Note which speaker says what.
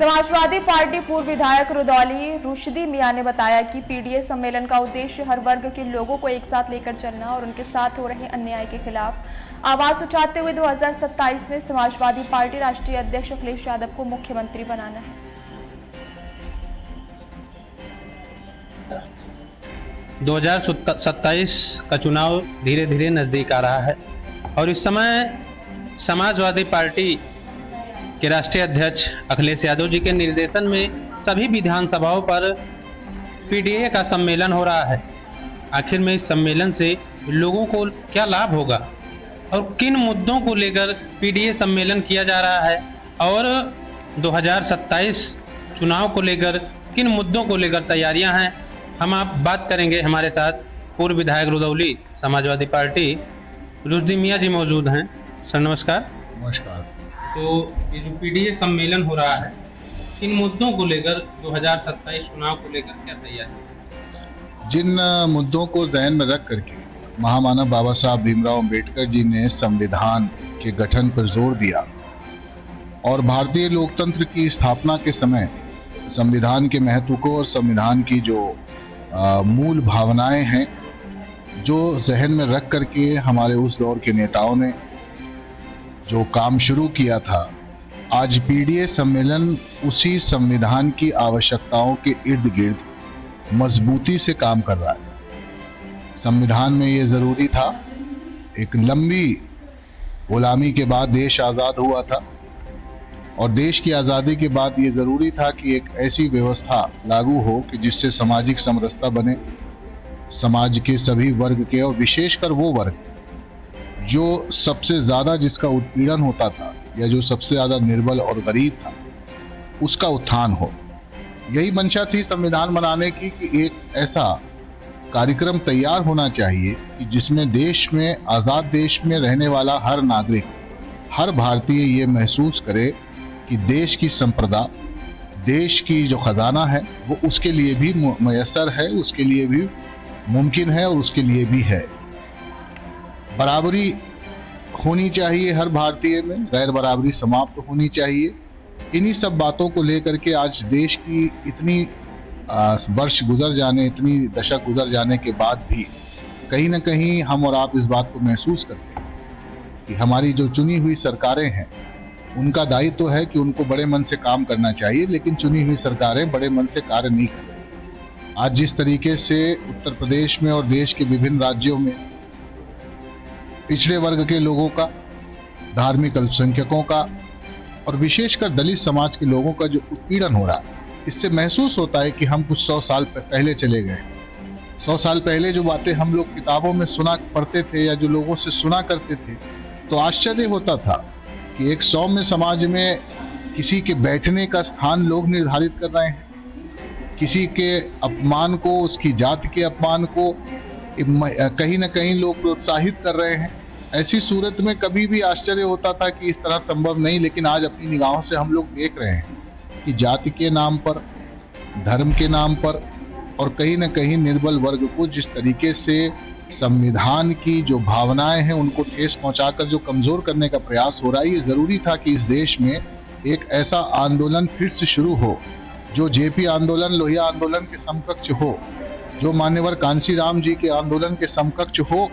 Speaker 1: Samajwadi party पूर्व विधायक रुदौली रुशदी मियां ने बताया कि पीडीए सम्मेलन का उद्देश्य हर वर्ग के लोगों को एक साथ लेकर चलना और उनके साथ हो रहे अन्याय के खिलाफ आवाज उठाते हुए 2027 में समाजवादी पार्टी राष्ट्रीय अध्यक्ष अखिलेश यादव को मुख्यमंत्री बनाना है।
Speaker 2: 2027 का चुनाव धीरे धीरे नजदीक आ रहा है और इस समय समाजवादी पार्टी के राष्ट्रीय अध्यक्ष अखिलेश यादव जी के निर्देशन में सभी विधानसभाओं पर पीडीए का सम्मेलन हो रहा है। आखिर में इस सम्मेलन से लोगों को क्या लाभ होगा और किन मुद्दों को लेकर पीडीए सम्मेलन किया जा रहा है और 2027 चुनाव को लेकर किन मुद्दों को लेकर तैयारियां हैं, हम आप बात करेंगे। हमारे साथ पूर्व विधायक रुदौली समाजवादी पार्टी रुशदी मियां जी मौजूद हैं। सर नमस्कार।
Speaker 3: नमस्कार।
Speaker 2: तो ये जो पीडीए सम्मेलन हो रहा है, इन मुद्दों को लेकर 2027 चुनाव को लेकर क्या तैयारी?
Speaker 3: जिन मुद्दों को ज़हन में रख करके महामानव बाबा साहब भीमराव अंबेडकर जी ने संविधान के गठन पर जोर दिया और भारतीय लोकतंत्र की स्थापना के समय संविधान के महत्व को और संविधान की जो मूल भावनाएं हैं जो जहन में रख करके हमारे उस दौर के नेताओं ने जो काम शुरू किया था, आज पीडीए सम्मेलन उसी संविधान की आवश्यकताओं के इर्द गिर्द मजबूती से काम कर रहा है। संविधान में ये ज़रूरी था, एक लंबी गुलामी के बाद देश आज़ाद हुआ था और देश की आज़ादी के बाद ये ज़रूरी था कि एक ऐसी व्यवस्था लागू हो कि जिससे सामाजिक समरसता बने, समाज के सभी वर्ग के और विशेषकर वो वर्ग जो सबसे ज़्यादा जिसका उत्पीड़न होता था या जो सबसे ज़्यादा निर्बल और गरीब था उसका उत्थान हो। यही मंशा थी संविधान बनाने की कि एक ऐसा कार्यक्रम तैयार होना चाहिए कि जिसमें देश में, आज़ाद देश में रहने वाला हर नागरिक, हर भारतीय ये महसूस करे कि देश की संपदा, देश की जो खजाना है वो उसके लिए भी मयसर है, उसके लिए भी मुमकिन है और उसके लिए भी है। बराबरी होनी चाहिए हर भारतीय में, गैर बराबरी समाप्त होनी चाहिए। इन्हीं सब बातों को लेकर के आज देश की इतनी वर्ष गुजर जाने, इतनी दशक गुजर जाने के बाद भी कहीं ना कहीं हम और आप इस बात को महसूस करते हैं कि हमारी जो चुनी हुई सरकारें हैं उनका दायित्व तो है कि उनको बड़े मन से काम करना चाहिए, लेकिन चुनी हुई सरकारें बड़े मन से कार्य नहीं कर रही। आज जिस तरीके से उत्तर प्रदेश में और देश के विभिन्न राज्यों में पिछड़े वर्ग के लोगों का, धार्मिक अल्पसंख्यकों का और विशेषकर दलित समाज के लोगों का जो उत्पीड़न हो रहा है, इससे महसूस होता है कि हम कुछ 100 साल पहले चले गए। 100 साल पहले जो बातें हम लोग किताबों में सुना पढ़ते थे या जो लोगों से सुना करते थे तो आश्चर्य होता था कि एक सौम्य समाज में किसी के बैठने का स्थान लोग निर्धारित कर रहे हैं, किसी के अपमान को, उसकी जाति के अपमान को कहीं ना कहीं लोग प्रोत्साहित कर रहे हैं। ऐसी सूरत में कभी भी आश्चर्य होता था कि इस तरह संभव नहीं, लेकिन आज अपनी निगाहों से हम लोग देख रहे हैं कि जाति के नाम पर, धर्म के नाम पर और कहीं ना कहीं निर्बल वर्ग को जिस तरीके से संविधान की जो भावनाएं हैं उनको ठेस पहुंचाकर जो कमजोर करने का प्रयास हो रहा है, ये जरूरी था कि इस देश में एक ऐसा आंदोलन फिर से शुरू हो जो जेपी आंदोलन, लोहिया आंदोलन के समकक्ष हो, जो मान्यवर कांशीराम जी के आंदोलन के समकक्ष हो